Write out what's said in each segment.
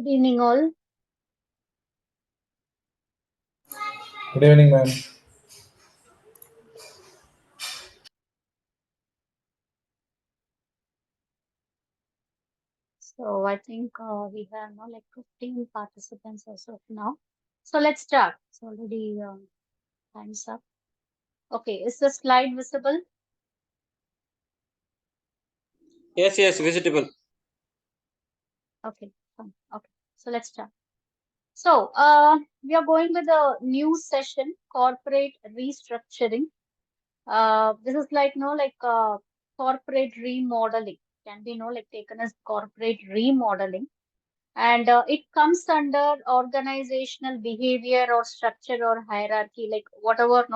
Good evening, all. Good evening, ma'am. So I think we have now like 15 participants as of now. So let's start. It's already time's up. Okay, is the slide visible? Yes, yes, visitable. Okay, fine. Okay, so let's start. So we are going with a new session, corporate restructuring. This is like corporate remodeling. Can be like taken as corporate remodeling. And it comes under organizational behavior or structure or hierarchy, like whatever,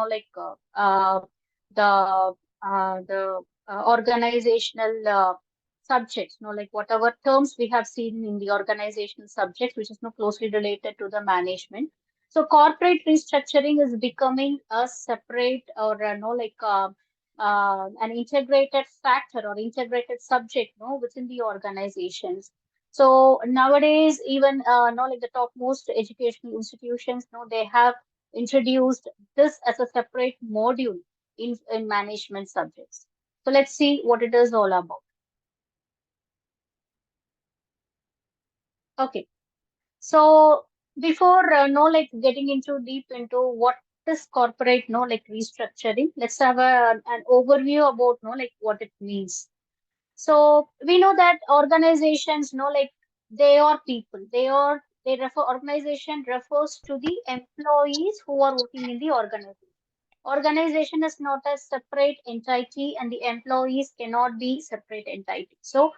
the organizational subjects, like whatever terms we have seen in the organizational subjects, which is closely related to the management. So corporate restructuring is becoming a separate or an integrated factor or integrated subject, within the organizations. So nowadays, even like the topmost educational institutions, they have introduced this as a separate module in management subjects. So let's see what it is all about. Okay. So before like getting into deep into what is corporate, like restructuring, let's have an overview about like what it means. So we know that organizations, like they are people. Organization refers to the employees who are working in the organization. Organization is not a separate entity and the employees cannot be separate entity. So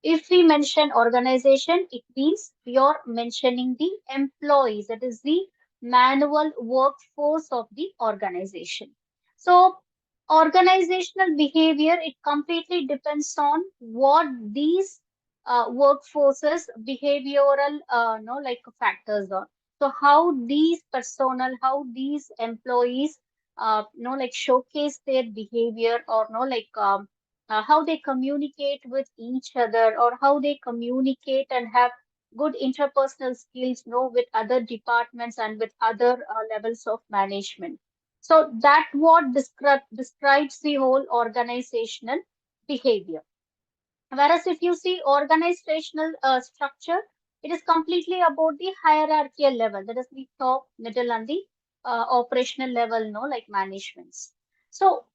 if we mention organization, it means we are mentioning the employees. That is the manual workforce of the organization. So organizational behavior, it completely depends on what these workforces behavioral factors are. So how these personnel, how these employees like showcase their behavior or how they communicate with each other or how they communicate and have good interpersonal skills, with other departments and with other levels of management. So that what describes the whole organizational behavior. Whereas if you see organizational structure, it is completely about the hierarchical level. That is the top, middle, and the operational level, like managements. So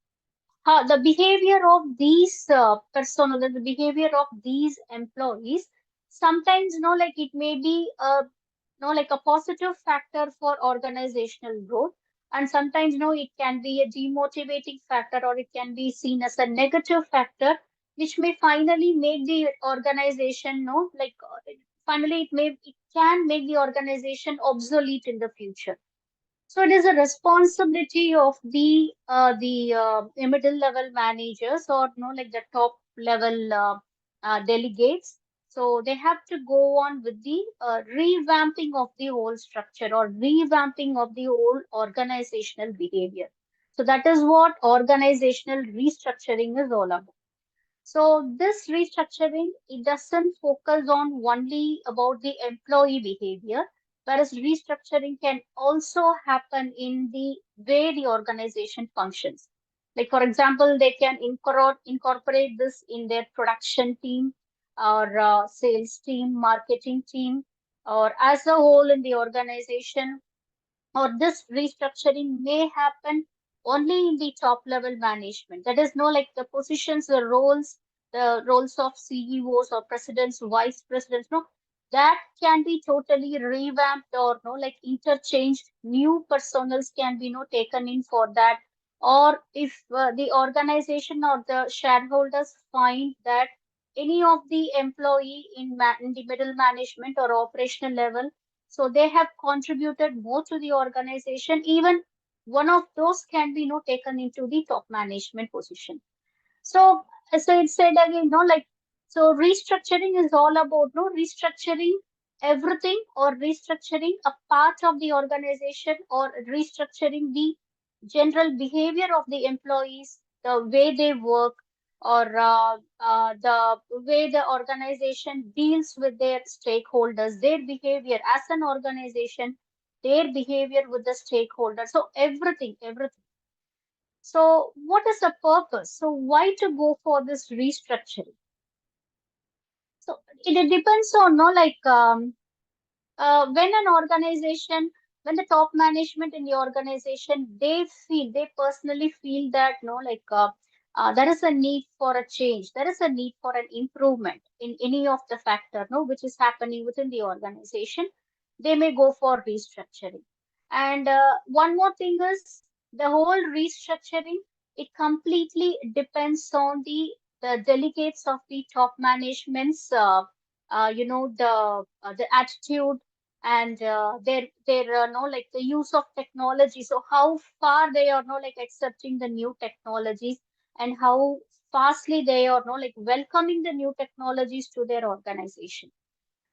the behavior of these personnel, the behavior of these employees, sometimes, like it may be like a positive factor for organizational growth, and sometimes, it can be a demotivating factor, or it can be seen as a negative factor, which may finally make the organization, finally it can make the organization obsolete in the future. So it is a responsibility of the middle level managers or like the top level delegates. So they have to go on with the revamping of the whole structure or revamping of the whole organizational behavior. So that is what organizational restructuring is all about. So this restructuring, it doesn't focus on only about the employee behavior, whereas restructuring can also happen in the way the organization functions. Like for example, they can incorporate this in their production team or sales team, marketing team, or as a whole in the organization, or this restructuring may happen only in the top level management. That is, no, like the positions, the roles of CEOs or presidents, vice presidents, no, that can be totally revamped or no, like interchanged. New personals can be no taken in for that. Or if the organization or the shareholders find that any of the employee in the middle management or operational level, so they have contributed more to the organization. Even one of those can be taken into the top management position. So, as I said again, so restructuring is all about restructuring everything or restructuring a part of the organization or restructuring the general behavior of the employees, the way they work, or the way the organization deals with their stakeholders, their behavior as an organization, their behavior with the stakeholders. So everything. So what is the purpose? So why to go for this restructuring? So it depends on, no, like when an organization, when the top management in the organization, they personally feel that, no, like there is a need for a change, there is a need for an improvement in any of the factor, no, which is happening within the organization, they may go for restructuring. And one more thing is the whole restructuring, it completely depends on the delegates of the top management's the attitude and their no, like the use of technology. So how far they are, no, like accepting the new technologies, and how fastly they are, no, like welcoming the new technologies to their organization.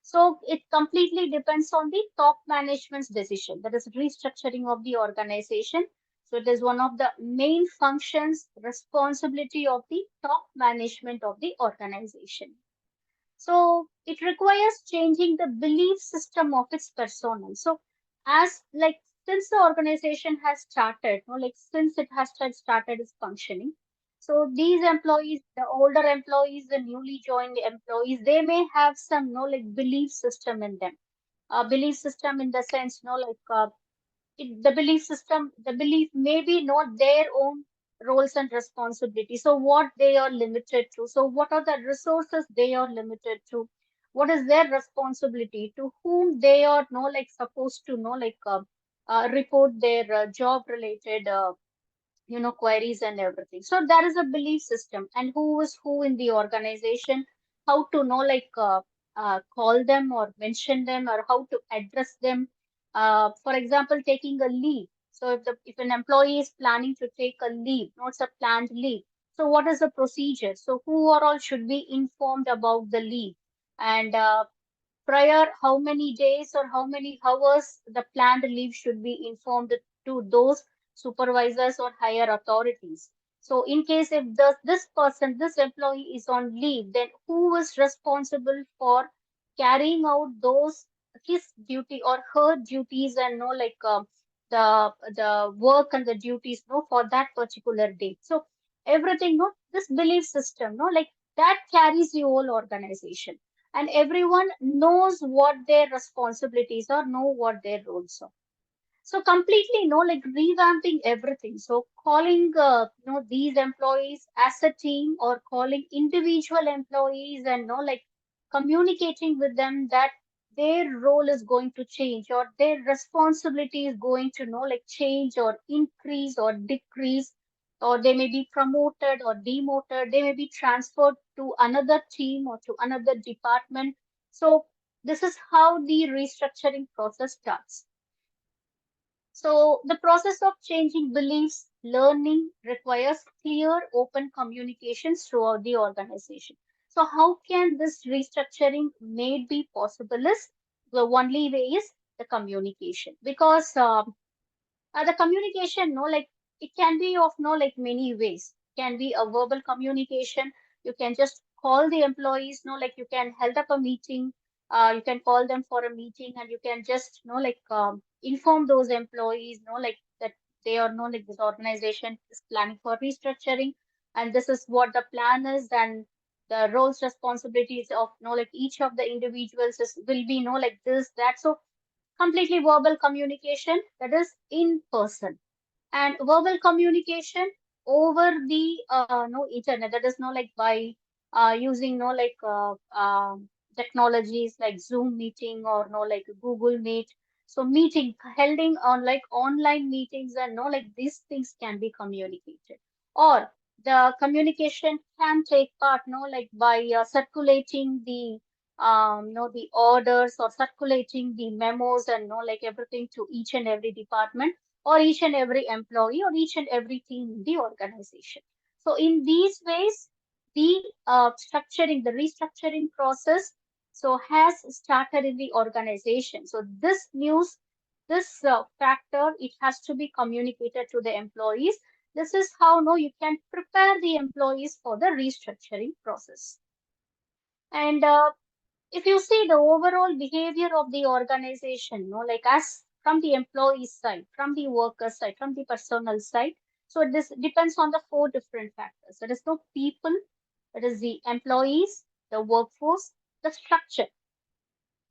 So it completely depends on the top management's decision, that is restructuring of the organization. So it is one of the main functions, responsibility of the top management of the organization. So it requires changing the belief system of its personnel. So as like since the organization has started, no, like since it has started its functioning, so these employees, the older employees, the newly joined employees, they may have some, no, like belief system in them. Belief system in the sense, no, like the belief system, the belief may be not their own roles and responsibilities. So what they are limited to. So what are the resources they are limited to? What is their responsibility? To whom they are, no, like supposed to, know, like report their job related queries and everything. So there is a belief system, and who is who in the organization, how to know, like call them or mention them, or how to address them. For example, taking a leave. So if an employee is planning to take a leave, not a planned leave, so what is the procedure? So who or all should be informed about the leave, and prior how many days or how many hours the planned leave should be informed to those supervisors or higher authorities. So in case if this person, this employee is on leave, then who is responsible for carrying out those his duty or her duties, and no, like the work and the duties, no, for that particular day. So everything, no, this belief system, no, like that carries the whole organization, and everyone knows what their responsibilities are, know what their roles are. So completely, like revamping everything. So calling, these employees as a team, or calling individual employees, and like communicating with them that their role is going to change, or their responsibility is going to, like change or increase or decrease, or they may be promoted or demoted, they may be transferred to another team or to another department. So this is how the restructuring process starts. So the process of changing beliefs, learning requires clear, open communications throughout the organization. So how can this restructuring made be possible is the only way is the communication, because the communication, no, like it can be of, no, like many ways. It can be a verbal communication. You can just call the employees, no, like you can held up a meeting. You can call them for a meeting, and you can just, like inform those employees, like that they are, no, like this organization is planning for restructuring, and this is what the plan is, and the roles responsibilities of, like each of the individuals will be, like this that. So completely verbal communication, that is in person, and verbal communication over the no internet, that is no, like by using, no, like technologies like Zoom meeting, or no, like Google Meet. So meeting holding on like online meetings, and no, like these things can be communicated, or the communication can take part, no, like by circulating the the orders, or circulating the memos, and no, like everything to each and every department, or each and every employee, or each and every team in the organization. So in these ways, the the restructuring process, so has started in the organization. So this news, this factor, it has to be communicated to the employees, This is how no you can prepare the employees for the restructuring process. And if you see the overall behavior of the organization, no, like as from the employee side, from the worker side, from the personal side. So this depends on the four different factors. There is no people, it is the employees, the workforce, the structure,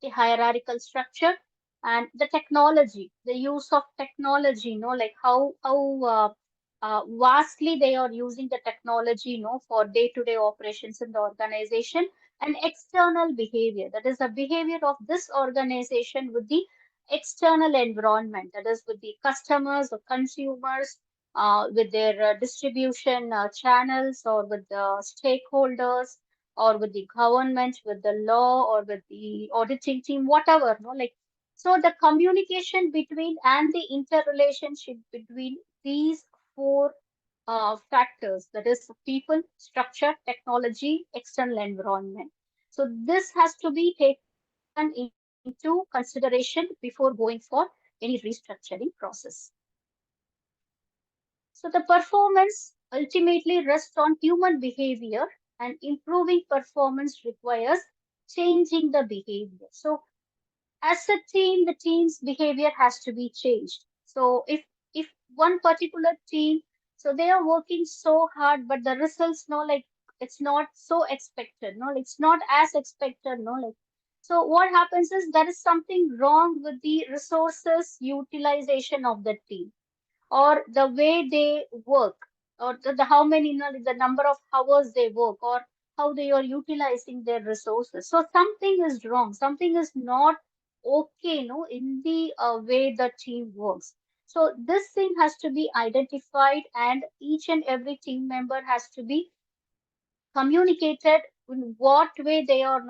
the hierarchical structure, and the technology, the use of technology, like how vastly they are using the technology, for day-to-day operations in the organization, and external behavior, that is the behavior of this organization with the external environment, that is with the customers or consumers, with their distribution channels, or with the stakeholders, or with the government, with the law, or with the auditing team, whatever, so the communication between and the interrelationship between these four factors, that is people, structure, technology, external environment. So this has to be taken into consideration before going for any restructuring process. So the performance ultimately rests on human behavior, and improving performance requires changing the behavior. So as a team, the team's behavior has to be changed. So if one particular team, so they are working so hard, but the results, it's not so expected, it's not as expected, so what happens is there is something wrong with the resources utilization of the team, or the way they work, or the how many, the number of hours they work, or how they are utilizing their resources. So something is wrong, something is not okay, in the way the team works. So this thing has to be identified, and each and every team member has to be communicated in what way they are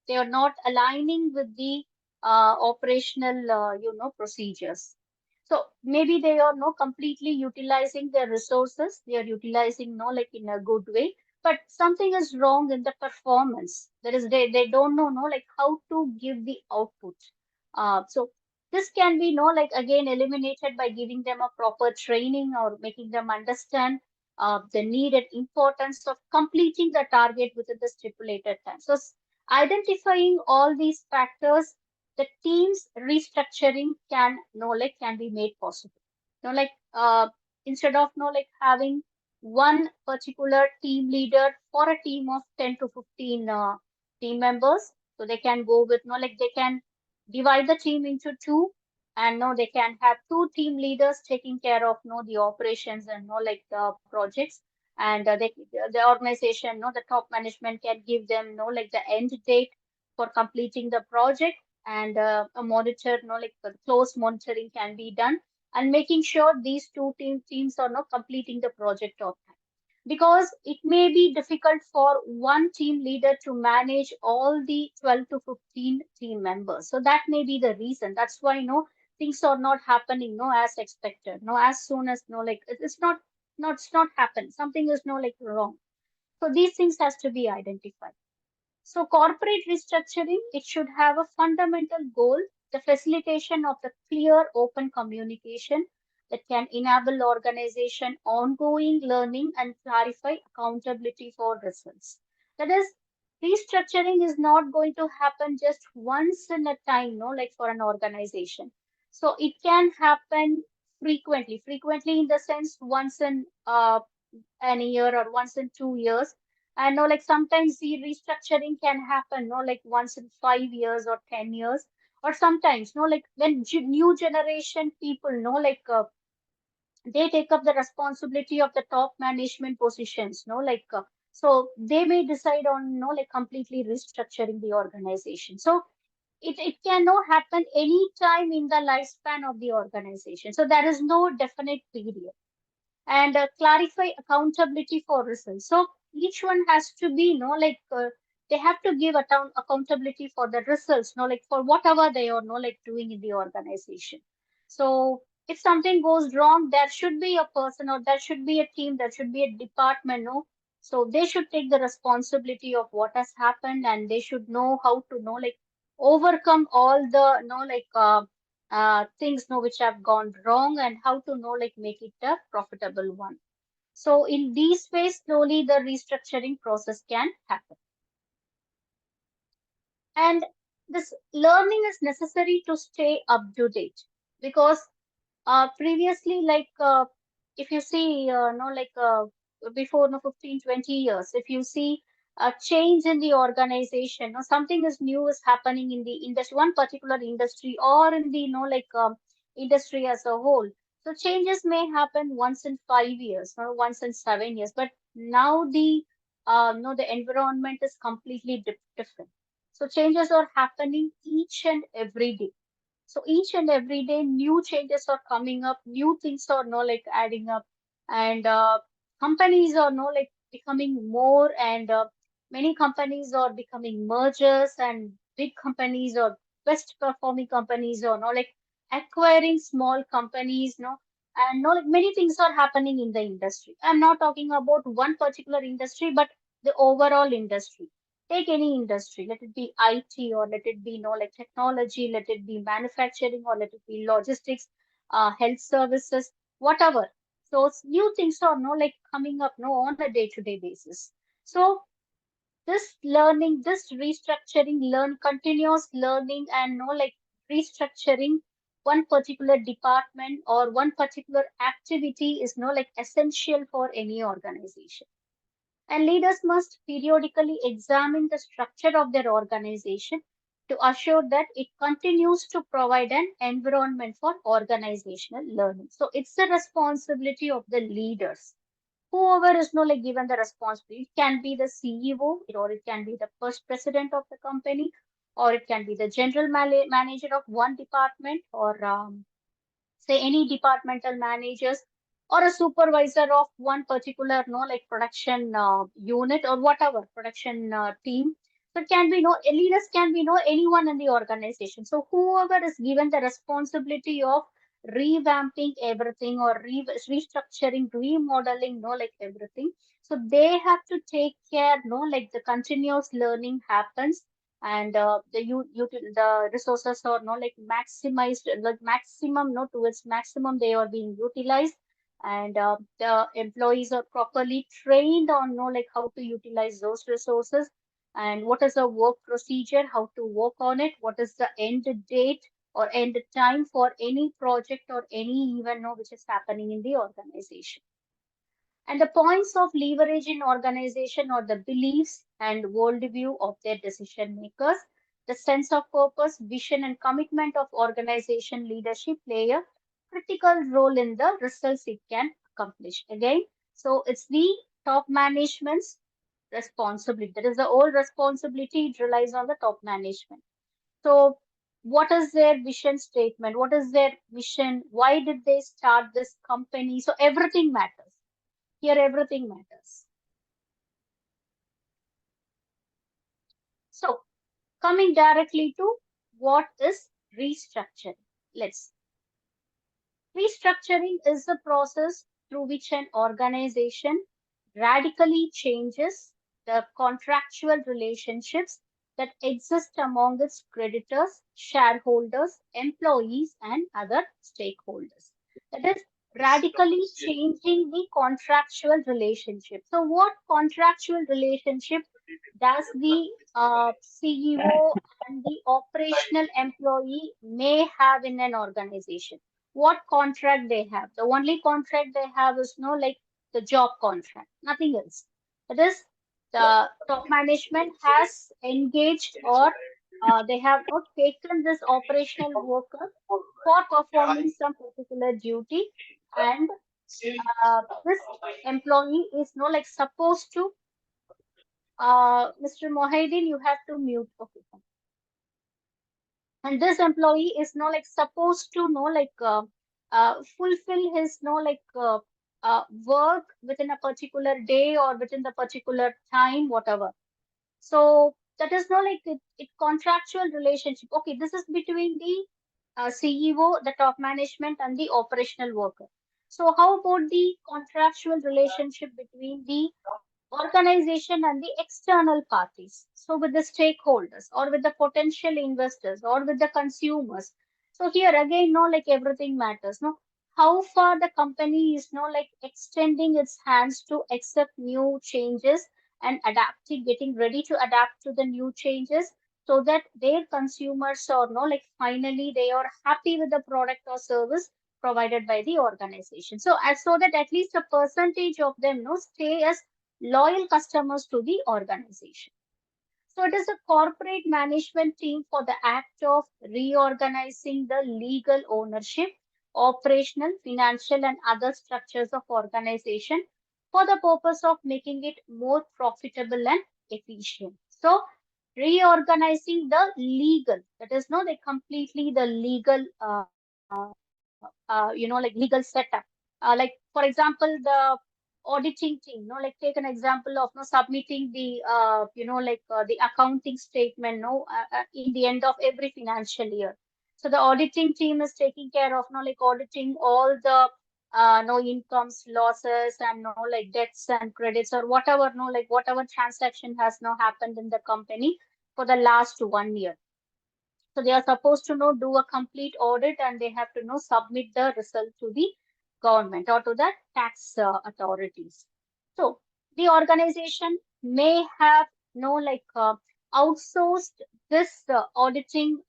they are not aligning with the operational procedures. So maybe they are no completely utilizing their resources, they are utilizing in a good way, but something is wrong in the performance. That is, they don't know how to give the output. So this can be again eliminated by giving them a proper training, or making them understand the needed importance of completing the target within the stipulated time. So, identifying all these factors, the team's restructuring can can be made possible. Instead of having one particular team leader for a team of 10 to 15 team members, so they can go with they can divide the team into two, and they can have two team leaders taking care of the operations and the projects. And the organization, the top management can give them the end date for completing the project, and a monitor, close monitoring can be done, and making sure these two teams are not completing the project on time, because it may be difficult for one team leader to manage all the 12 to 15 team members. So that may be the reason. That's why things are not happening as expected. As soon as it's not it's not happen. Something is wrong. So these things has to be identified. So corporate restructuring, it should have a fundamental goal, the facilitation of the clear, open communication that can enable organization ongoing learning and clarify accountability for results. That is, restructuring is not going to happen just once in a time, for an organization. So it can happen frequently in the sense once in an year, or once in 2 years. And sometimes the restructuring can happen once in 5 years or 10 years. Or sometimes when new generation people they take up the responsibility of the top management positions, so they may decide on completely restructuring the organization. So it cannot happen any time in the lifespan of the organization, so there is no definite period. And clarify accountability for results. So each one has to be, they have to give accountability for the results, for whatever they are, doing in the organization. So if something goes wrong, there should be a person, or there should be a team, there should be a department, so they should take the responsibility of what has happened, and they should know how to overcome all the things know which have gone wrong and how to know like make it a profitable one. So in these ways, slowly the restructuring process can happen. And this learning is necessary to stay up to date because previously, if you see, no, before no 15, 20 years, if you see a change in the organization, no, something is new is happening in the industry, one particular industry, or in the, industry as a whole. So changes may happen once in 5 years, or once in 7 years, but now the environment is completely different. So changes are happening each and every day. So each and every day, new changes are coming up, new things are no like adding up, and companies are no like becoming more, and many companies are becoming mergers, and big companies or best performing companies are no like acquiring small companies, no, and no like many things are happening in the industry. I'm not talking about one particular industry, but the overall industry. Take any industry, let it be IT, or let it be like technology, let it be manufacturing, or let it be logistics, health services, whatever. So new things are no like coming up no on a day-to-day basis. So this learning, this restructuring, continuous learning, and no like restructuring one particular department or one particular activity is no like essential for any organization. And leaders must periodically examine the structure of their organization to assure that it continues to provide an environment for organizational learning. So it's the responsibility of the leaders. Whoever is no like given the responsibility, it can be the CEO, or it can be the first president of the company, or it can be the general manager of one department, or say any departmental managers, or a supervisor of one particular no like production unit, or whatever production team. So it can be no leaders, can be no anyone in the organization. So whoever is given the responsibility of revamping everything, or restructuring, remodeling no like everything, so they have to take care no like the continuous learning happens, and the resources are no like maximized, like maximum no to its maximum they are being utilized, and the employees are properly trained on know like how to utilize those resources, and what is the work procedure, how to work on it, what is the end date or end time for any project or any event no, which is happening in the organization. And the points of leverage in organization are the beliefs and worldview of their decision makers. The sense of purpose, vision, and commitment of organization leadership play a critical role in the results it can accomplish. Again, so it's the top management's responsibility. That is the whole responsibility. It relies on the top management. So, what is their vision statement? What is their mission? Why did they start this company? So, everything matters. Here, everything matters. So, coming directly to what is restructuring? Let's Restructuring is the process through which an organization radically changes the contractual relationships that exist among its creditors, shareholders, employees, and other stakeholders. That is radically changing the contractual relationship. So, what contractual relationship does the CEO and the operational employee may have in an organization? What contract they have? The only contract they have is no like the job contract, nothing else. That is, the top management has engaged, or they have not taken this operational worker for performing some particular duty, and this employee is no like supposed to. Mr. Mohideen, you have to mute. Okay. And this employee is no like supposed to know fulfill his work within a particular day or within the particular time, whatever. So that is no like it contractual relationship. Okay, this is between the CEO, the top management, and the operational worker. So how about the contractual relationship between the organization and the external parties? So with the stakeholders, or with the potential investors, or with the consumers. So here again, no, like everything matters. No, how far the company is, no, like extending its hands to accept new changes and adapting, getting ready to adapt to the new changes, so that their consumers are, no, like finally they are happy with the product or service provided by the organization. So as so that at least a percentage of them, no, stay as loyal customers to the organization. So it is a corporate management team for the act of reorganizing the legal ownership, operational, financial, and other structures of organization for the purpose of making it more profitable and efficient. So reorganizing the legal, that is not like completely the legal, like legal setup. Like for example, the auditing team, like take an example of no submitting the the accounting statement in the end of every financial year. So the auditing team is taking care of no like auditing all the no incomes, losses, and no like debts and credits or whatever no like whatever transaction has now happened in the company for the last 1 year. So they are supposed to know do a complete audit, and they have to know submit the result to the government or to the tax authorities. So the organization may have no outsourced this auditing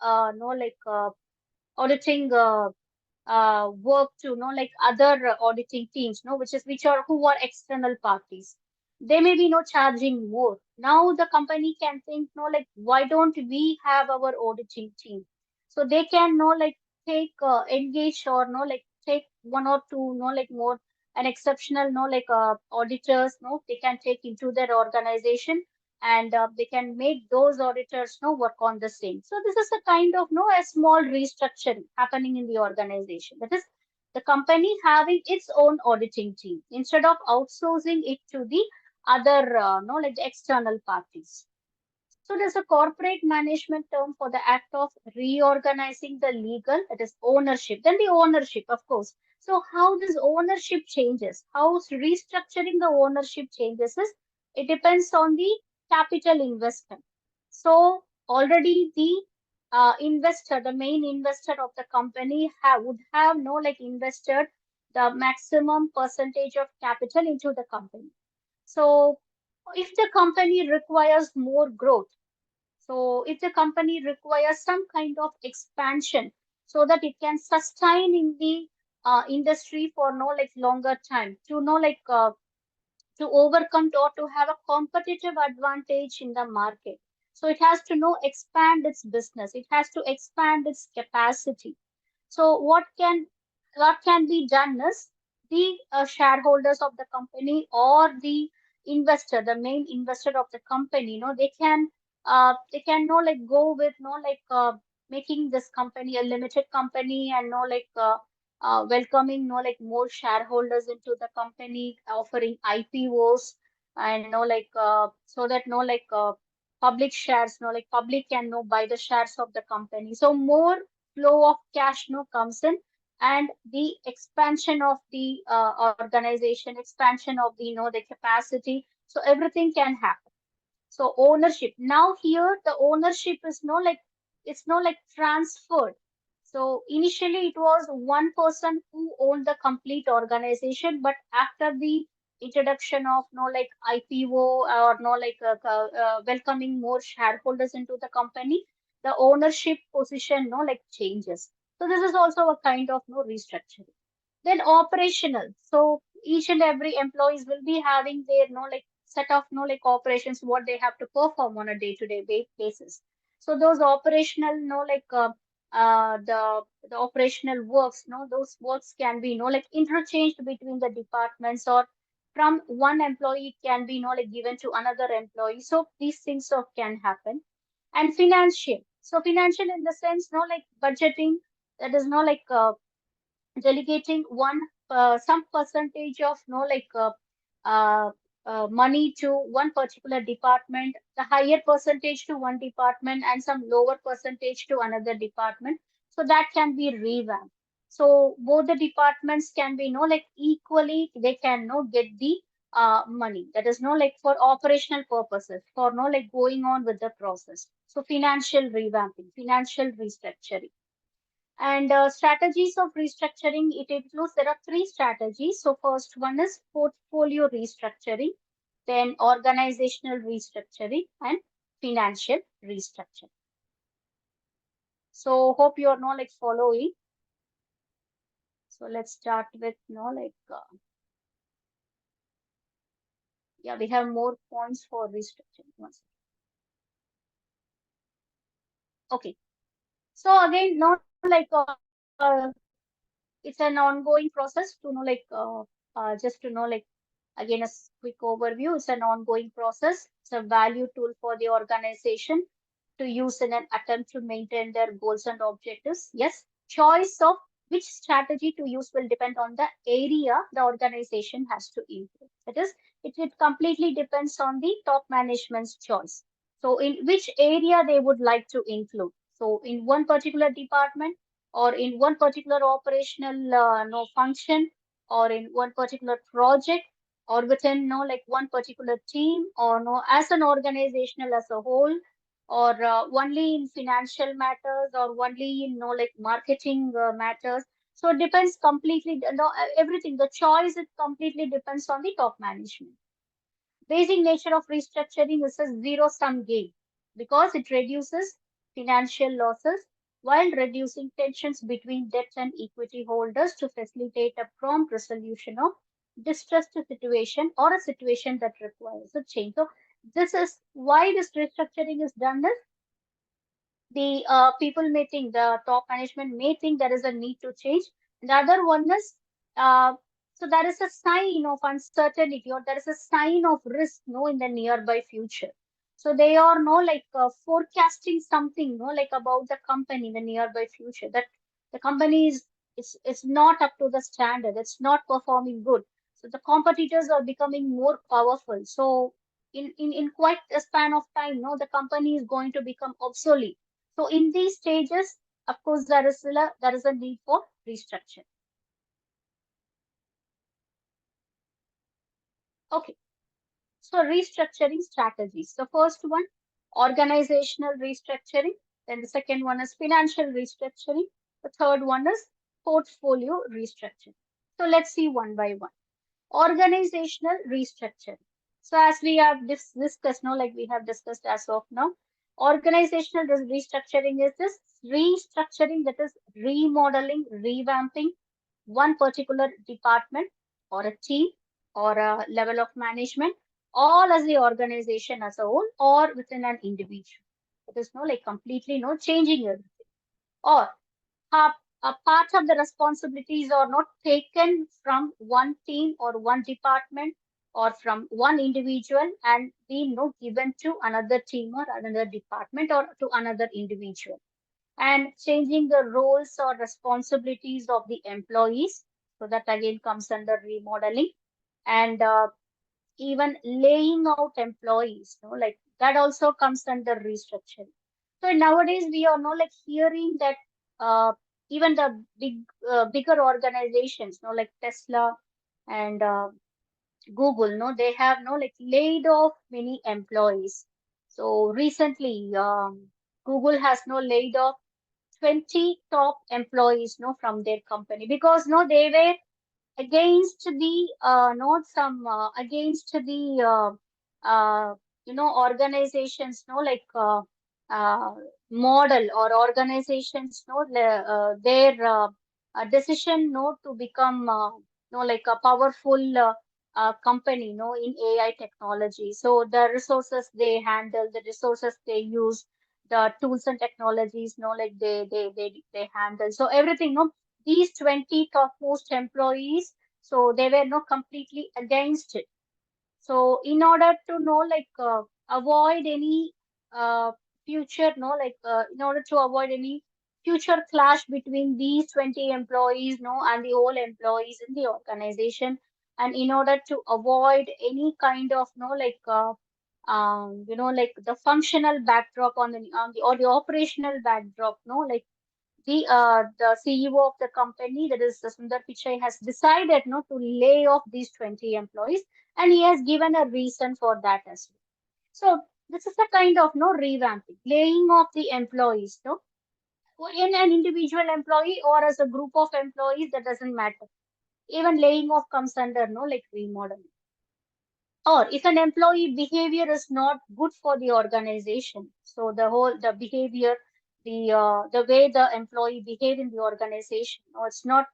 work to like other auditing teams, which are who are external parties. They may be charging more. Now the company can think, like why don't we have our auditing team? So they can like take engage or like take one or two like more an exceptional auditors they can take into their organization, and they can make those auditors work on the same. So this is a kind of a small restructuring happening in the organization. That is the company having its own auditing team instead of outsourcing it to the other like the external parties. So there's a corporate management term for the act of reorganizing the legal, that is ownership. Then the ownership, of course. So how this ownership changes, how restructuring the ownership changes is it depends on the capital investment. So already the investor, the main investor of the company would have invested the maximum percentage of capital into the company. So if the company requires more growth, so if the company requires some kind of expansion so that it can sustain in the industry for longer time to to overcome or to have a competitive advantage in the market. So it has to expand its business. It has to expand its capacity. So what can be done is the shareholders of the company or the investor, the main investor of the company, they can go with making this company a limited company, and welcoming more shareholders into the company, offering IPOs, and so that public shares, public can buy the shares of the company. So more flow of cash comes in, and the expansion of the organization, expansion of the the capacity, so everything can happen. So ownership, now here the ownership is it's transferred. So initially it was one person who owned the complete organization, but after the introduction of IPO or welcoming more shareholders into the company, the ownership position changes. So this is also a kind of restructuring. Then operational. So each and every employees will be having their set of operations what they have to perform on a day-to-day basis. So those operational the operational works those works can be interchanged between the departments, or from one employee it can be given to another employee. So these things can happen. And financial. So financial in the sense budgeting, that is delegating one some percentage of uh, money to one particular department, the higher percentage to one department and some lower percentage to another department, so that can be revamped. So both the departments can be equally, they can get the money, that is for operational purposes, for going on with the process. So financial revamping, financial restructuring. And strategies of restructuring, it includes, there are three strategies. So first one is portfolio restructuring, then organizational restructuring, and financial restructuring. So hope you're not like following. So let's start with yeah, we have more points for restructuring. Okay. So again, it's an ongoing process to know just to know again quick overview. It's an ongoing process. It's a value tool for the organization to use in an attempt to maintain their goals and objectives. Yes, choice of which strategy to use will depend on the area the organization has to improve. That is, it completely depends on the top management's choice. So in which area they would like to include. So in one particular department or in one particular operational function or in one particular project or within one particular team or as an organizational as a whole or only in financial matters or only in marketing matters. So it depends completely, everything, the choice, it completely depends on the top management. Basic nature of restructuring is a zero-sum game because it reduces financial losses while reducing tensions between debt and equity holders to facilitate a prompt resolution of distressed situation or a situation that requires a change. So this is why this restructuring is done. Is the people may think, the top management may think there is a need to change. The other one is, uh, so there is a sign of uncertainty or there is a sign of risk, in the nearby future. So they are forecasting something, like about the company in the nearby future, that the company is not up to the standard. It's not performing good. So the competitors are becoming more powerful. So in quite a span of time, the company is going to become obsolete. So in these stages, of course, there is a need for restructure. Okay. So restructuring strategies. The first one, organizational restructuring. Then the second one is financial restructuring. The third one is portfolio restructuring. So let's see one by one. Organizational restructuring. So as we have discussed, we have discussed as of now, organizational restructuring is this restructuring, that is remodeling, revamping one particular department or a team or a level of management, all as the organization as a whole or within an individual. It is completely changing everything. Or uh, a part of the responsibilities are not taken from one team or one department or from one individual and being given to another team or another department or to another individual, and changing the roles or responsibilities of the employees. So that again comes under remodeling. And even laying out employees, that also comes under restructuring. So nowadays we are hearing that uh, even the bigger organizations, like Tesla and Google, they have laid off many employees. So recently, Google has laid off 20 top employees, from their company because they were against the not some against the organizations uh, model or organizations their decision to become a powerful company in AI technology. So the resources they handle, the resources they use, the tools and technologies they handle, so everything these 20 topmost employees, so they were completely against it. So in order to avoid any uh, future in order to avoid any future clash between these 20 employees and the whole employees in the organization, and in order to avoid any kind of the functional backdrop on the or the operational backdrop, the CEO of the company, that is Sundar Pichai, has decided to lay off these 20 employees, and he has given a reason for that as well. So this is a kind of revamping, laying off the employees, in an individual employee or as a group of employees, that doesn't matter. Even laying off comes under like remodeling. Or if an employee behavior is not good for the organization, so the behavior, the way the employee behave in the organization, or it's not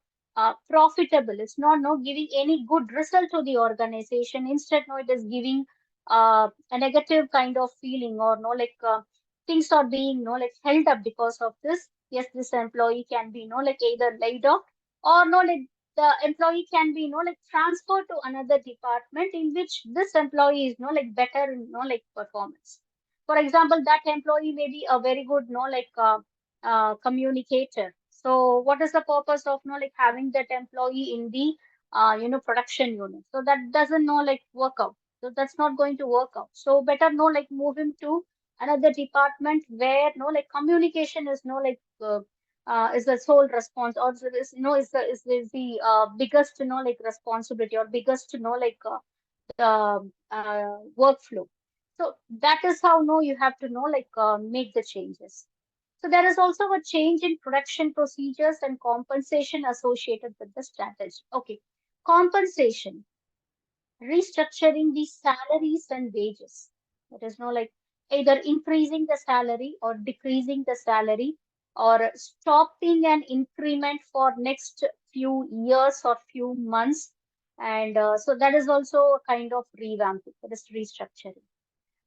profitable, it's not no giving any good result to the organization. Instead, no, it is giving a negative kind of feeling, or no, like things are being no like held up because of this. Yes, this employee can be no like either laid off, or no like the employee can be like transferred to another department in which this employee is like better in like performance. For example, that employee may be a very good like communicator. So what is the purpose of like having that employee in the production unit? So that doesn't like work out. So that's not going to work out. So better like move him to another department where like communication is is the sole response, or is is the biggest like responsibility, or biggest like the workflow. So that is how you have to like make the changes. So there is also a change in production procedures and compensation associated with the strategy. Okay, compensation, restructuring the salaries and wages. That is like either increasing the salary or decreasing the salary, or stopping an increment for next few years or few months. And so that is also a kind of revamping, that is restructuring.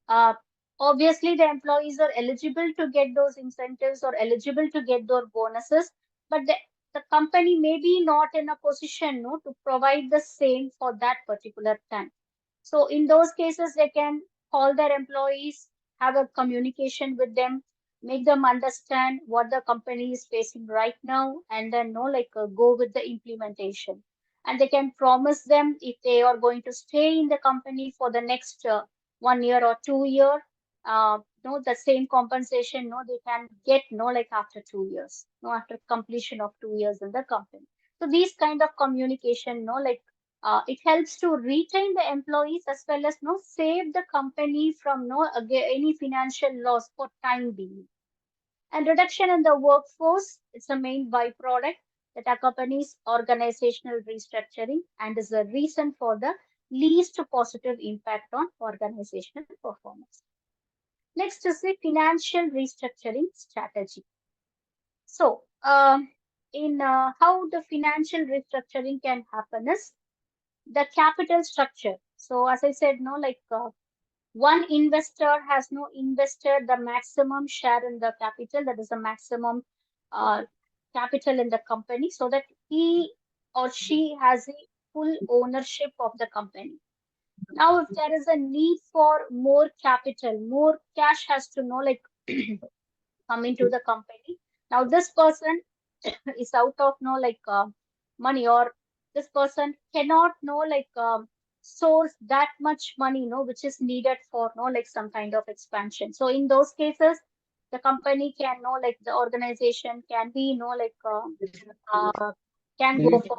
Uh, Obviously, the employees are eligible to get those incentives or eligible to get those bonuses, but the company may be not in a position no, to provide the same for that particular time. So in those cases, they can call their employees, have a communication with them, make them understand what the company is facing right now, and then go with the implementation. And they can promise them if they are going to stay in the company for the next 1 year or 2 year, the same compensation, they can get like after 2 years, after completion of 2 years in the company. So these kind of communication, it helps to retain the employees as well as save the company from any financial loss for time being. And reduction in the workforce is the main byproduct that accompanies organizational restructuring and is the reason for the least positive impact on organizational performance. Next is the financial restructuring strategy. So, in how the financial restructuring can happen is the capital structure. So, as I said, one investor has invested the maximum share in the capital, that is the maximum uh, capital in the company, so that he or she has a full ownership of the company. Now, if there is a need for more capital, more cash has to come into the company. Now, this person is out of money, or this person cannot source that much money which is needed for like some kind of expansion. So in those cases, the company can the organization can be uh, can go for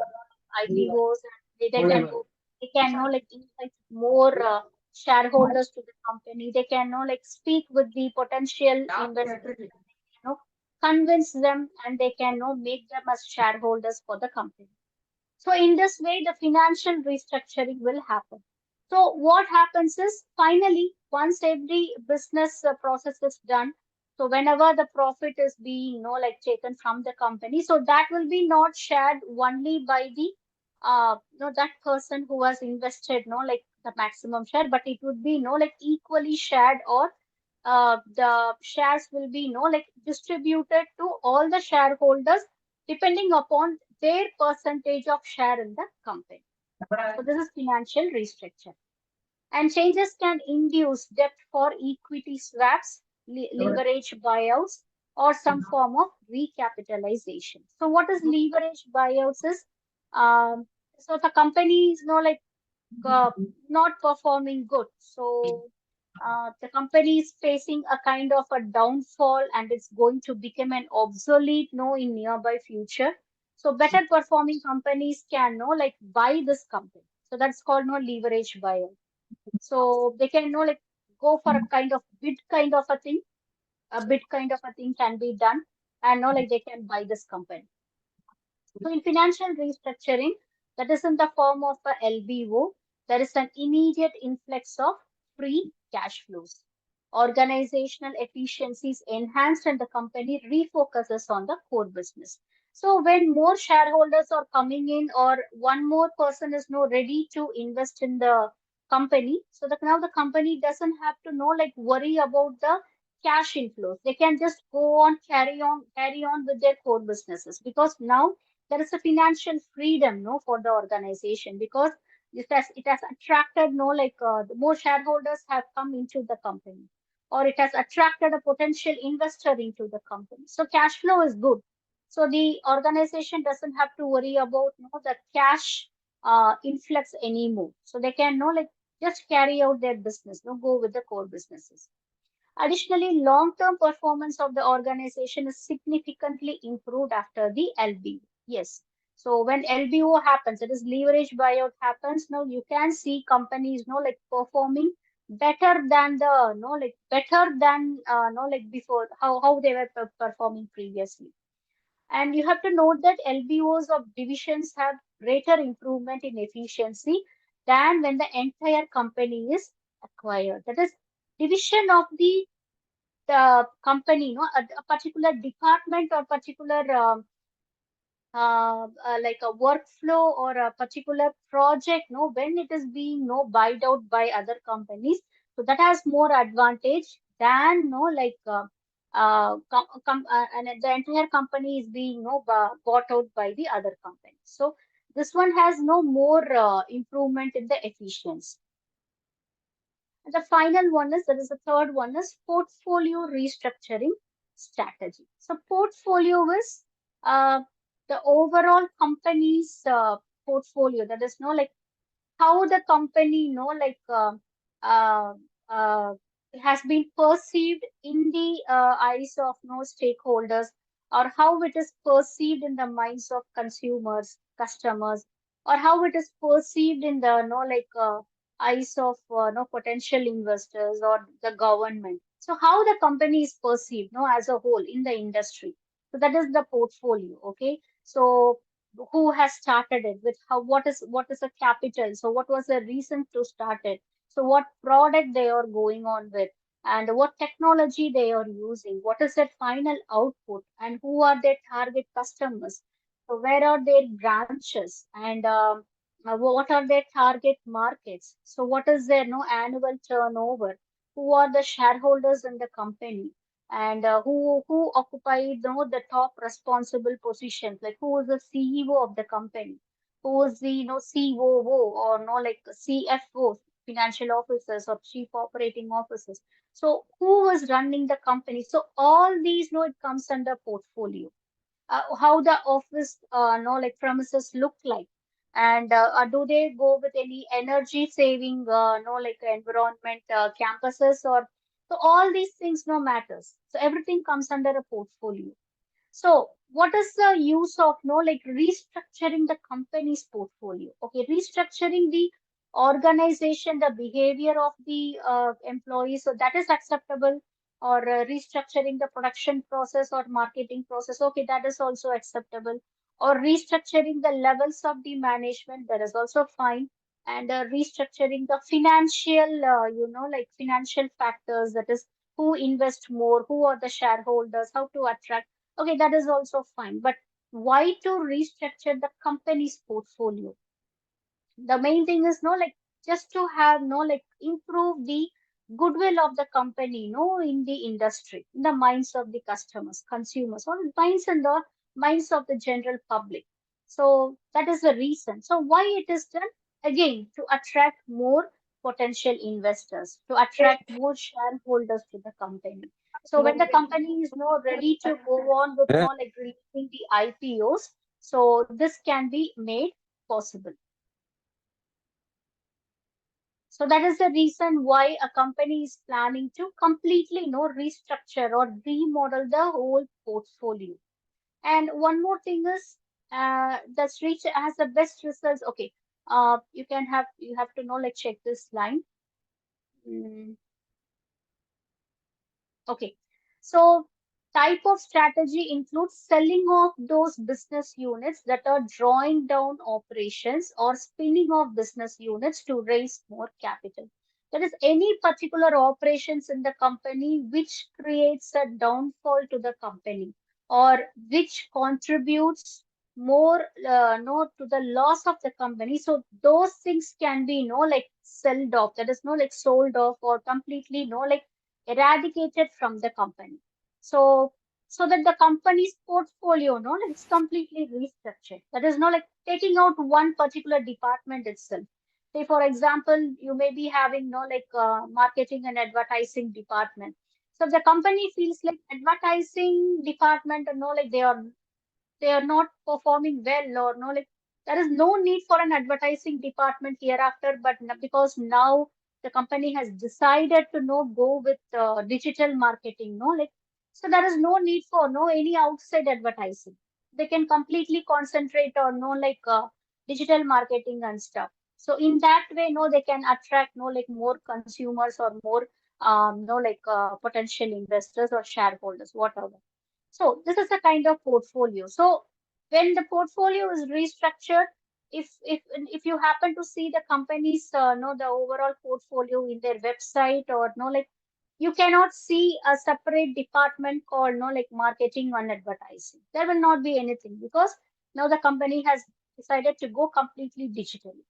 IPOs, and they can go, they can invite more shareholders to the company. They can speak with the potential investors, convince them, and they can make them as shareholders for the company. So in this way, the financial restructuring will happen. So what happens is, finally, once every business process is done, so whenever the profit is being taken from the company, so that will be not shared only by the that person who has invested the maximum share, but it would be equally shared, or the shares will be distributed to all the shareholders depending upon their percentage of share in the company. So this is financial restructure. And changes can induce debt for equity swaps, leverage buyouts, or some form of recapitalization. So what is leverage buyouts is, um, so if a company is uh, not performing good, so the company is facing a kind of a downfall, and it's going to become an obsolete in nearby future. So better performing companies can buy this company. So that's called leverage buyout. So they can go for a kind of bid kind of a thing. A bid kind of a thing can be done, and know like they can buy this company. So in financial restructuring, that is in the form of a LBO, there is an immediate influx of free cash flows. Organizational efficiency is enhanced and the company refocuses on the core business. So when more shareholders are coming in or one more person is now ready to invest in the company, so that now the company doesn't have to know like worry about the cash inflows. They can just go on, carry on with their core businesses because now there is a financial freedom no for the organization because it has attracted no like the more shareholders have come into the company or it has attracted a potential investor into the company, so cash flow is good, so the organization doesn't have to worry about the cash influx anymore, so they can like just carry out their business, go with the core businesses. Additionally, long-term performance of the organization is significantly improved after the LBO. Yes. So when LBO happens, it is leverage buyout happens. Now you can see companies, like performing better than the, like better than, like before, how they were performing previously. And you have to note that LBOs of divisions have greater improvement in efficiency than when the entire company is acquired. That is, division of the company, a particular department or particular like a workflow or a particular project, when it is being buyed out by other companies, so that has more advantage than like and the entire company is being bought out by the other company. So this one has no more improvement in the efficiency. And the final one is, that is the third one is portfolio restructuring strategy. So portfolio is the overall company's portfolio. That is like how the company uh, uh, has been perceived in the eyes of stakeholders, or how it is perceived in the minds of consumers, customers, or how it is perceived in the eyes of potential investors or the government. So how the company is perceived as a whole in the industry. So that is the portfolio. Okay. So who has started it, with how, what is the capital, so what was the reason to start it, so what product they are going on with, and what technology they are using, what is their final output, and who are their target customers, so where are their branches, and what are their target markets, so what is their annual turnover, who are the shareholders in the company, and who occupied the top responsible positions, like who was the CEO of the company, who was the COO, or like CFO, financial officers, or chief operating officers. So who was running the company? So all these it comes under portfolio. How the office like premises look like, and do they go with any energy saving like environment campuses, or so all these things no matters, so everything comes under a portfolio. So what is the use of like restructuring the company's portfolio? Okay, restructuring the organization, the behavior of the employees, so that is acceptable. Or restructuring the production process or marketing process, okay, that is also acceptable. Or restructuring the levels of the management, that is also fine. And restructuring the financial, like financial factors, that is who invest more, who are the shareholders, how to attract. Okay, that is also fine. But why to restructure the company's portfolio? The main thing is like just to have like improve the goodwill of the company in the industry, in the minds of the customers, consumers, or in the minds of the general public. So that is the reason. So why it is done? Again, to attract more potential investors, to attract more shareholders to the company. So when the company is ready to go on with like releasing the IPOs, so this can be made possible. So that is the reason why a company is planning to completely restructure or remodel the whole portfolio. And one more thing is the reach has the best results. Okay, you have to like check this line. Mm, okay, so type of strategy includes selling off those business units that are drawing down operations or spinning off business units to raise more capital. There is any particular operations in the company which creates a downfall to the company or which contributes more no to the loss of the company. So those things can be like sold off. That is like sold off or completely like eradicated from the company. So so that the company's portfolio, like it's completely restructured. That is like taking out one particular department itself. Say, for example, you may be having like marketing and advertising department. So if the company feels like advertising department, like they are not performing well or like there is no need for an advertising department hereafter, but because now the company has decided to go with digital marketing, like so there is no need for any outside advertising. They can completely concentrate on like digital marketing and stuff. So in that way, they can attract like more consumers or more like potential investors or shareholders, whatever. So this is a kind of portfolio. So when the portfolio is restructured, if you happen to see the company's the overall portfolio in their website or like you cannot see a separate department called like marketing and advertising. There will not be anything because now the company has decided to go completely digitally.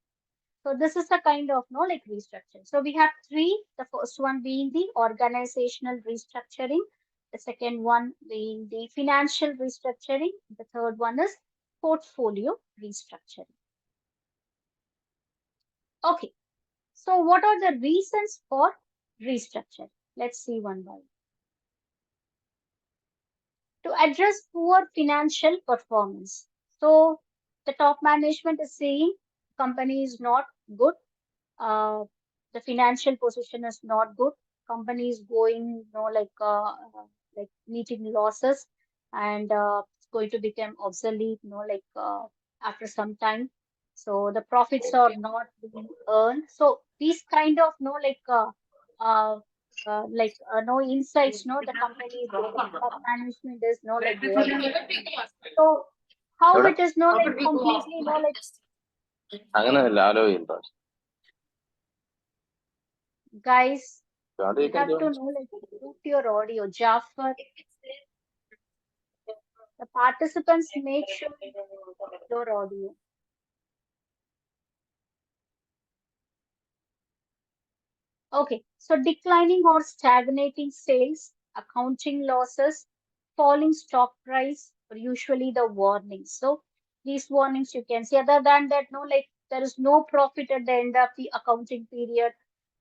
So this is a kind of like restructuring. So we have three. The first one being the organizational restructuring, the second one being the financial restructuring, the third one is portfolio restructuring. Okay, so what are the reasons for restructuring? Let's see one by one. To address poor financial performance. So the top management is saying company is not good, uh, the financial position is not good. Company is going, like meeting losses, and it's going to become obsolete, after some time. So the profits are not being earned. So these kind of, uh, no insights, the company is getting, top management is, like they are getting. So how it is, like completely, like അങ്ങനെയല്ല ആലോചിക്കണ്ട guys. അത് You have to know, like, mute your audio. Jafar, the participants make sure you mute your audio. Okay, so declining or stagnating sales, accounting losses, falling stock price are usually the warnings. So these warnings you can see. Other than that, like there is no profit at the end of the accounting period.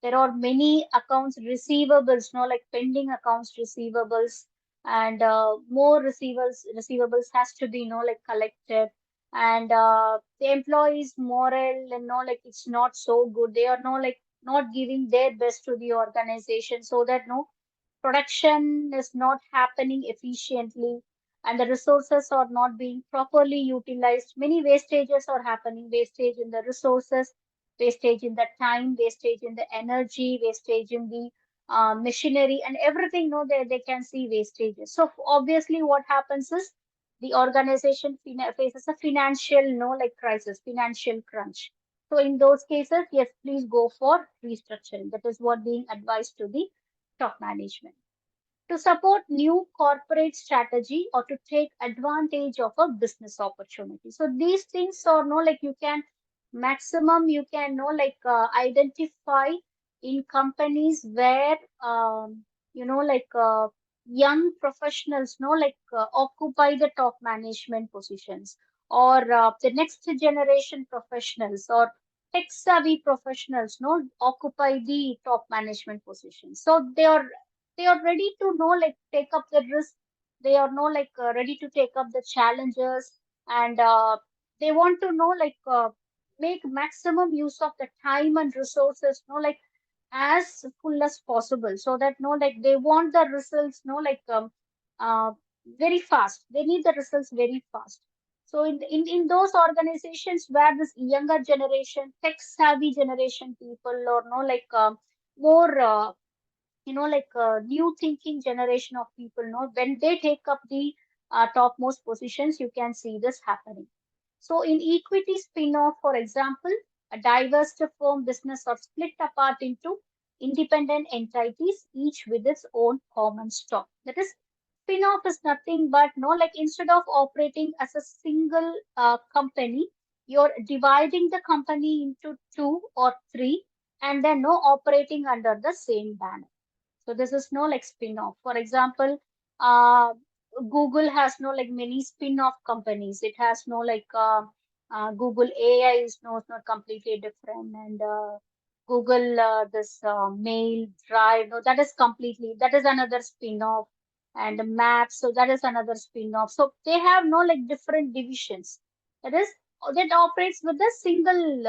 There are many accounts receivables, like pending accounts receivables, and more receivables has to be like collected. And the employees' morale, like it's not so good. They are like not giving their best to the organization, so that production is not happening efficiently and the resources are not being properly utilized. Many wastages are happening: wastage in the resources, wastage in the time, wastage in the energy, wastage in the machinery, and everything. They can see wastages. So obviously what happens is the organization faces a financial like crisis, financial crunch. So in those cases, yes, please go for restructuring. That is what being advised to the top management. To support new corporate strategy or to take advantage of a business opportunity. So these things are like you can maximum you can identify in companies where like young professionals occupy the top management positions, or the next generation professionals or tech savvy professionals occupy the top management positions. So they are ready to like take up the risk. They are like ready to take up the challenges, and they want to make maximum use of the time and resources like as full as possible, so that like they want the results uh, very fast. They need the results very fast. So in those organizations where this younger generation, tech savvy generation people, or more like new thinking generation of people, when they take up the topmost positions, you can see this happening. So in equity spin-off, for example, a diverse firm business are split apart into independent entities, each with its own common stock. That is, spin-off is nothing but like instead of operating as a single company, you're dividing the company into two or three, and then operating under the same banner. So this is no like spin-off. For example, uh, Google has no like many spin-off companies. It has no like Google AI is no it's not completely different, and Google this Mail Drive. No, that is completely that is another spin-off, and Maps. So that is another spin-off. So they have no like different divisions. That is that operates with the single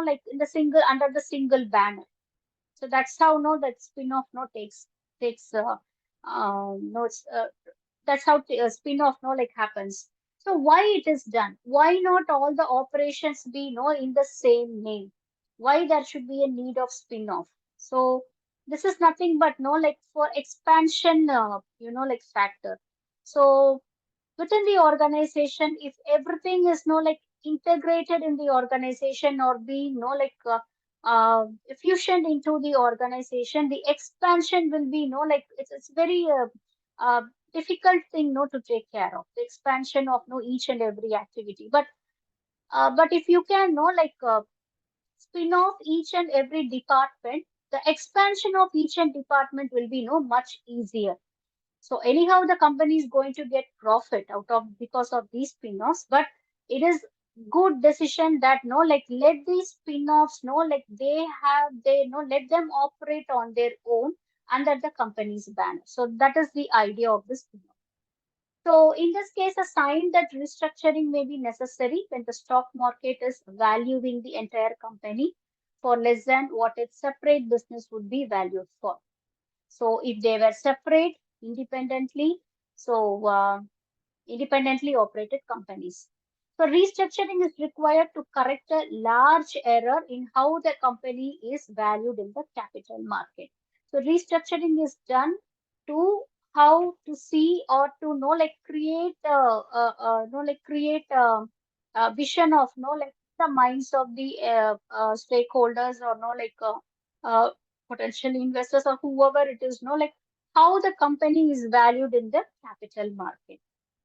like in the single under the single banner. So that's how no that spin-off no takes no it's that's how spin-off no like happens. So why it is done? Why not all the operations be no in the same name? Why there should be a need of spin-off? So this is nothing but no like for expansion like factor. So within the organization, if everything is no like integrated in the organization or being no like efficient into the organization, the expansion will be no like it's very uh, difficult thing no to take care of the expansion of no each and every activity. But if you can know like spin off each and every department, the expansion of each and department will be no much easier. So anyhow, the company is going to get profit out of because of these spin-offs, but it is good decision that no, like let these spin-offs know, like they know, let them operate on their own under the company's banner. So that is the idea of this spin-off. So in this case, a sign that restructuring may be necessary when the stock market is valuing the entire company for less than what its separate business would be valued for. So if they were separate independently, so independently operated companies. So restructuring is required to correct a large error in how the company is valued in the capital market. So restructuring is done to how to see or to know like create know like create a vision of know like the minds of the stakeholders or know like uh, potential investors or whoever it is know like how the company is valued in the capital market.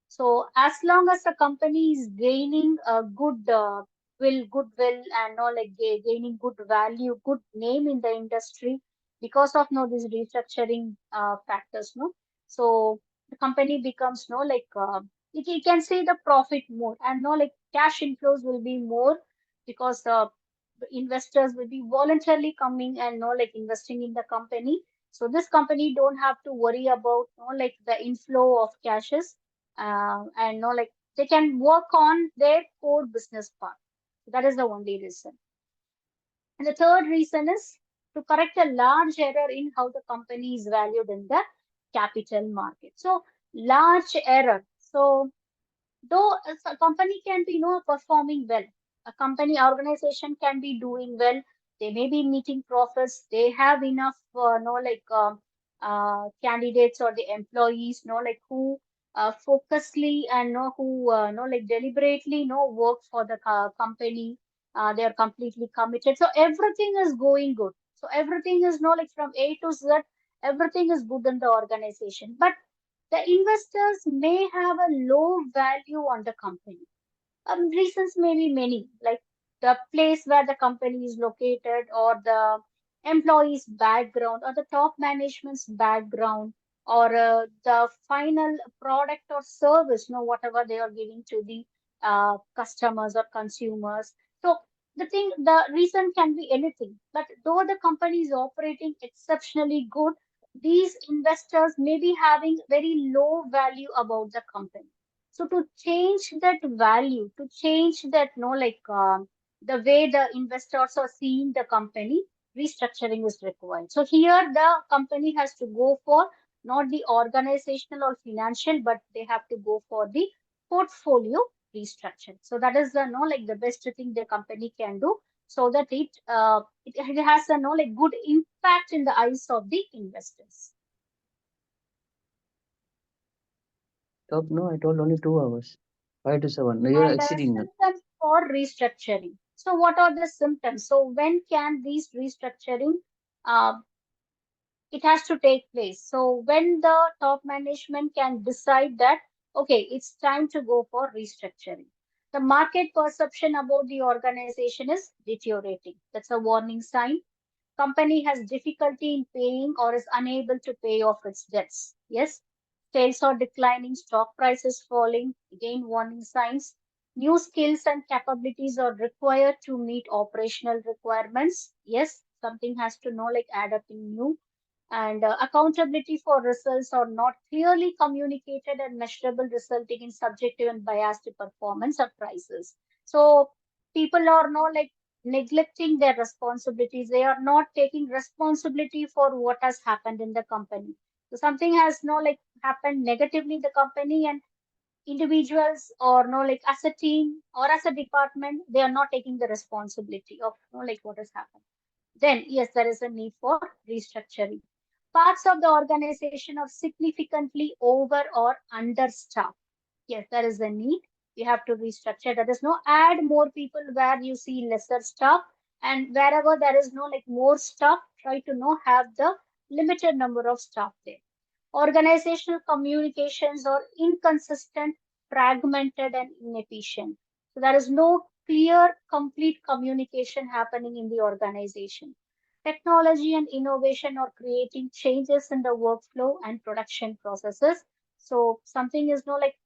So as long as the company is gaining a goodwill, and no like gaining good value, good name in the industry because of no these restructuring factors, no. So the company becomes no like you can see the profit more, and no like cash inflows will be more because the investors will be voluntarily coming and no like investing in the company. So this company don't have to worry about no like the inflow of cashes, and no like they can work on their core business part. That is the only reason. And the third reason is to correct a large error in how the company is valued in the capital market. So large error. So though a company can be performing well, a company organization can be doing well, they may be meeting profits, they have enough candidates or the employees like who focusedly and who like deliberately work for the company. They are completely committed, so everything is going good. So everything is like from A to Z, everything is good in the organization, but the investors may have a low value on the company. Reasons may be many, like the place where the company is located, or the employees' background, or the top management's background, or the final product or service, whatever they are giving to the customers or consumers. So the reason can be anything. But though the company is operating exceptionally good, these investors may be having very low value about the company. So to change that value, to change that, the way the investors are seeing the company, restructuring is required. So here the company has to go for not the organizational or financial, but they have to go for the portfolio restructuring. So that is the like the best thing the company can do so that it has a like good impact in the eyes of the investors. No, I told only 2 hours. 5 to 7. No, you're And exceeding that. symptoms for restructuring. So what are the symptoms? So when can these restructuring uh, it has to take place? So when the top management can decide that, okay, it's time to go for restructuring. The market perception about the organization is deteriorating. That's a warning sign. Company has difficulty in paying or is unable to pay off its debts. Yes, sales are declining, stock prices falling, again warning signs. New skills and capabilities are required to meet operational requirements. Yes, something has to know like add up in new. And accountability for results are not clearly communicated and measurable, resulting in subjective and biased performance of prices. So people are not like neglecting their responsibilities. They are not taking responsibility for what has happened in the company. So something has no like happened negatively in the company, and individuals or no like as a team or as a department, they are not taking the responsibility of no like what has happened. Then yes, there is a need for restructuring. Parts of the organization are significantly over or understaffed. Yes, there is a need. You have to restructure. There is no add more people where you see lesser staff, and wherever there is no like more staff, try to know have the limited number of staff there. Organizational communications are inconsistent, fragmented, and inefficient. So there is no clear, complete communication happening in the organization. Technology and innovation are creating changes in the workflow and production processes. So something is no like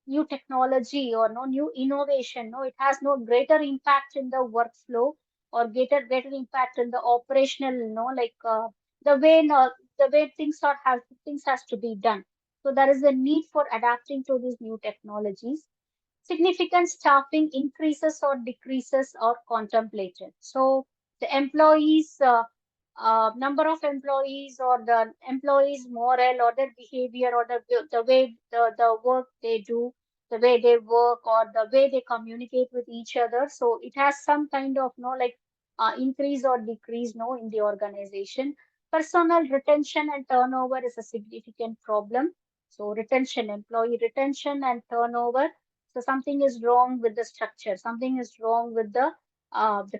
new technology or no new innovation. No, it has no greater impact in the workflow or greater impact in the operational. No, like the way no, the way things has to be done. So there is a need for adapting to these new technologies. Significant staffing increases or decreases are contemplated. So the number of employees or the employees' morale or their behavior or the way the work they do, the way they work or the way they communicate with each other. So it has some kind of no like increase or decrease no in the organization. Personal retention and turnover is a significant problem. So retention, employee retention and turnover, so something is wrong with the structure, something is wrong with the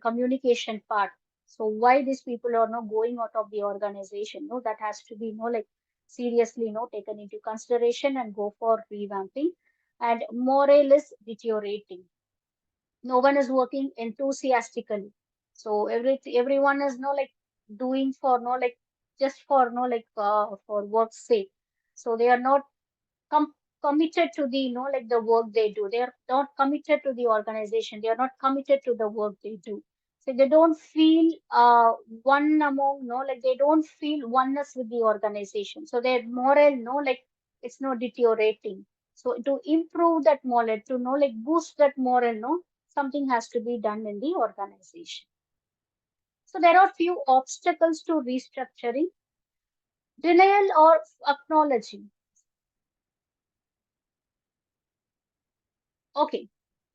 communication part. So why these people are not going out of the organization? No, that has to be no like seriously no taken into consideration and go for revamping. And morale is deteriorating. No one is working enthusiastically. So everyone is no like doing for no like just for no like for work's sake. So they are not com- committed to the like the work they do. They are not committed to the organization. They are not committed to the work they do. So they don't feel one among like they don't feel oneness with the organization. So their morale like it's not deteriorating. So to improve that morale, to like boost that morale, something has to be done in the organization. So there are few obstacles to restructuring: denial or acknowledging. Okay.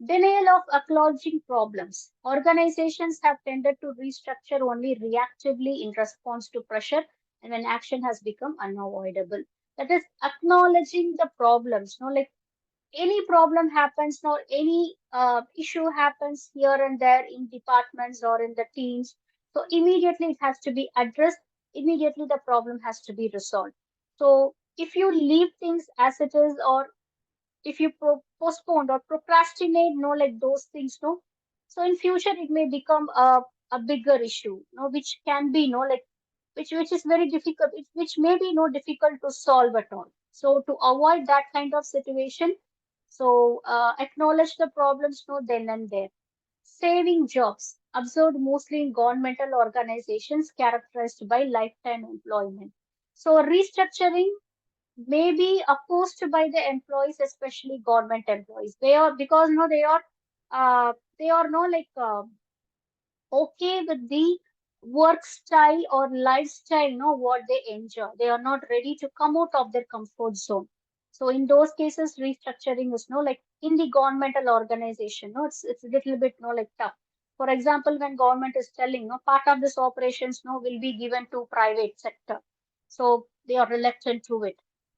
Denial of acknowledging problems. Organizations have tended to restructure only reactively in response to pressure and when action has become unavoidable. That is acknowledging the problems. No, like any problem happens, no, any issue happens here and there in departments or in the teams. So immediately it has to be addressed. Immediately the problem has to be resolved. So if you leave things as it is, or if you postpone or procrastinate like those things, so in future it may become a bigger issue, which can be like which is very difficult, which may be difficult to solve at all. So to avoid that kind of situation, so acknowledge the problems then and there. Saving jobs observed mostly in governmental organizations characterized by lifetime employment. So restructuring may be opposed by the employees, especially government employees. They are because they are no like okay with the work style or lifestyle, what they enjoy. They are not ready to come out of their comfort zone. So in those cases, restructuring is like in the governmental organization. No, it's a little bit like tough. For example, when government is telling, no, part of this operations, no, will be given to private sector. So they are reluctant to it.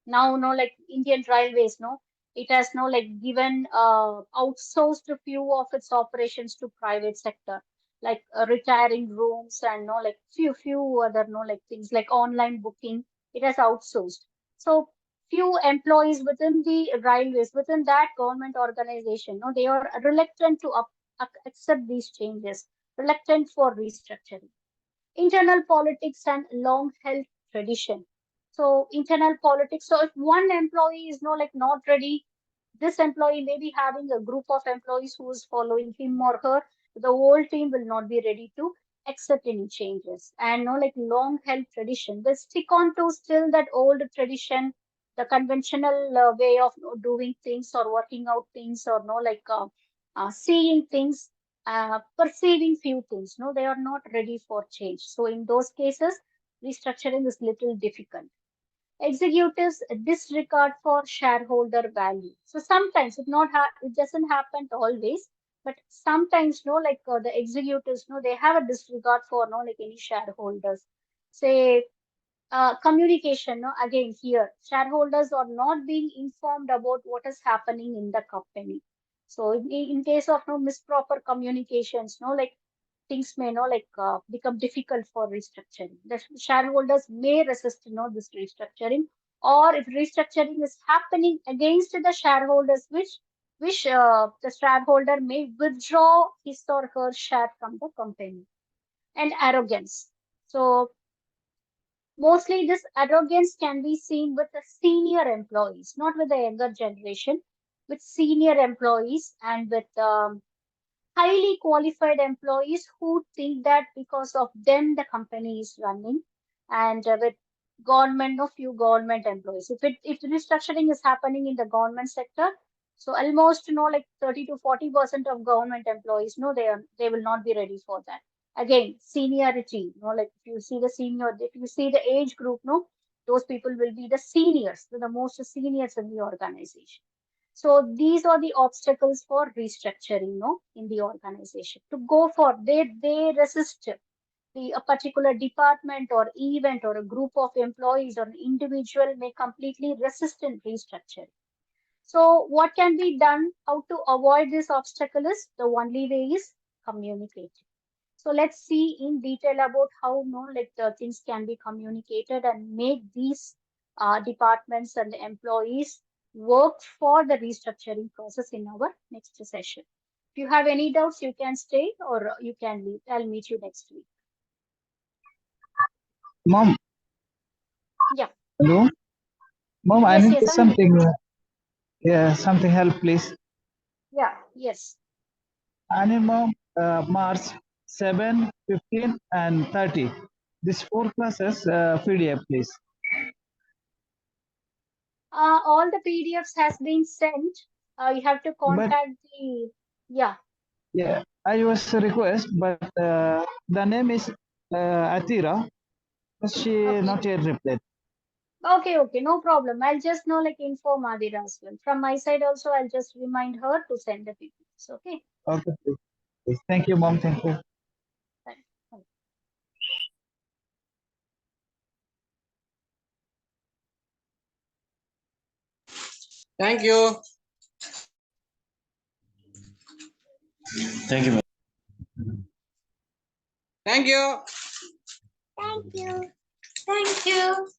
Now, no, like Indian Railways, no, it has no like given outsourced a few of its operations to private sector, like retiring rooms and no like few other no like things like online booking. It has outsourced. So few employees within the railways, within that government organization, no, they are reluctant to accept these changes, reluctant for restructuring. Internal politics and long held tradition. So internal politics. So if one employee is no like not ready, this employee may be having a group of employees who is following him or her. The whole team will not be ready to accept any changes. And no like long held tradition. They stick on to still that old tradition, the conventional way of doing things or working out things or no like seeing things, perceiving few things. No, they are not ready for change. So in those cases, restructuring is little difficult. Executives disregard for shareholder value. So sometimes it doesn't happen always, but sometimes no like the executives no they have a disregard for no like any shareholders. Say communication, no, again here, shareholders are not being informed about what is happening in the company. So in case of no misproper communications, no, like things may no like become difficult for restructuring. The shareholders may resist this restructuring, or if restructuring is happening against the shareholders, which the shareholder may withdraw his or her share from the company. And arrogance. So mostly, this arrogance can be seen with the senior employees, not with the younger generation, with senior employees and with highly qualified employees who think that because of them the company is running, and with government, no few government employees. If the restructuring is happening in the government sector, so almost like 30 to 40% of government employees, no, they will not be ready for that. Again, seniority, like if you see the senior, if you see the age group, no, those people will be the seniors, the most seniors in the organization. So these are the obstacles for restructuring, no, in the organization. To go for they resist a particular department or event or a group of employees or an individual may completely resist in restructuring. So what can be done? How to avoid this obstacle is the only way is communicating. So let's see in detail about how like the things can be communicated and make these departments and the employees work for the restructuring process in our next session. If you have any doubts, you can stay or you can leave. I'll meet you next week. Mom, Yeah. hello? Mom, I Yes, need yes, I'm something. Yeah, something help, please. yeah, yes. I need, Mom, March 7, 15, and 30. These 4 classes, PDF, please. All the PDFs has been sent. You have to But contact the, yeah. yeah, I was request, but the name is Atira, but she Okay. not yet replied. Okay, no problem. I'll just like inform Adira as well. From my side also, I'll just remind her to send the PPTs. Okay. Okay, please. Please. Thank you, Mom. Thank you. Fine. Thank you. Thank you. Thank you. Thank you. Thank you.